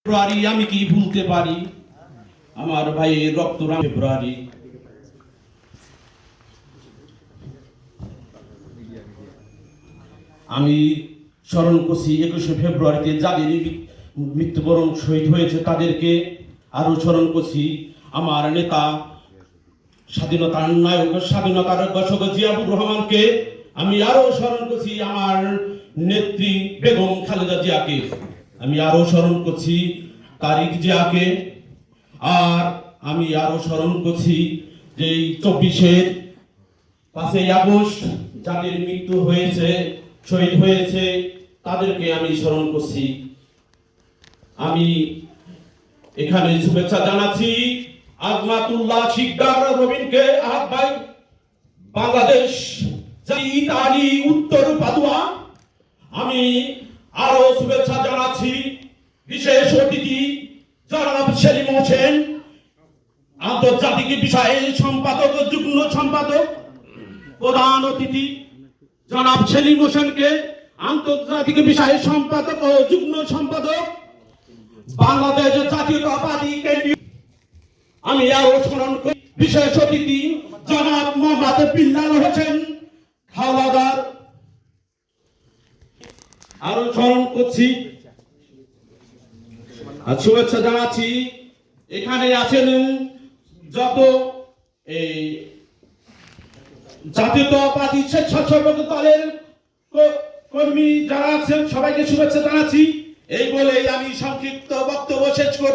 ফেব্রুয়ারি আমি কি ভুলতে পারি আমার ভাইয়ের রক্তরাম ফেব্রুয়ারি। আমি স্মরণ করছি 21শে ফেব্রুয়ারিতে যাদের মৃত্যুবরণ শহীদ হয়েছে তাদেরকে। আরো স্মরণ করছি আমার নেতা, স্বাধীনতার নায়ক, স্বাধীনতার ঘোষক জিয়াউর রহমানকে। আমি আরো স্মরণ করছি আমার নেত্রী বেগম খালেদা জিয়াকে। আমি আরো স্মরণ করছি তারিক জিয়াকে। আর আমি আরো স্মরণ করছি যে 5ই আগস্ট যাদের মৃত্যু হয়েছে, শহীদ হয়েছে, তাদেরকে আমি স্মরণ করছি। আমি এখানে শুভেচ্ছা জানাচ্ছি আজমাতুল্লাহ শিকদার রবিনকে, আহ্বাই বাংলাদেশ ইতালি উত্তর পাদুয়া। আমি আরো শুভেচ্ছা জানাচ্ছি বিশেষ অতিথি জনাব সেলিম হোসেন, আন্তর্জাতিক বিষয়ে সম্পাদক, যুগ্ম সম্পাদক। প্রধান অতিথি জনাব সেলিম হোসেনকে, আন্তর্জাতিক বিষয়ে সম্পাদক ও যুগ্ম সম্পাদক বাংলাদেশ জাতীয়তাবাদী কেন্দ্রীয়। আমি আরো স্মরণ করি বিশেষ অতিথি জনাব মোহাম্মদ বিল্লাল হোসেন হাওলাদার। আরো স্মরণ করছি আর শুভেচ্ছা জানাচ্ছি এখানে আছেন যত এই জাতীয়তাবাদী স্বেচ্ছাসেবক দলের কর্মী যারা আছেন সবাইকে শুভেচ্ছা জানাচ্ছি। এই বলেই আমি সংক্ষিপ্ত বক্তব্য শেষ করছি।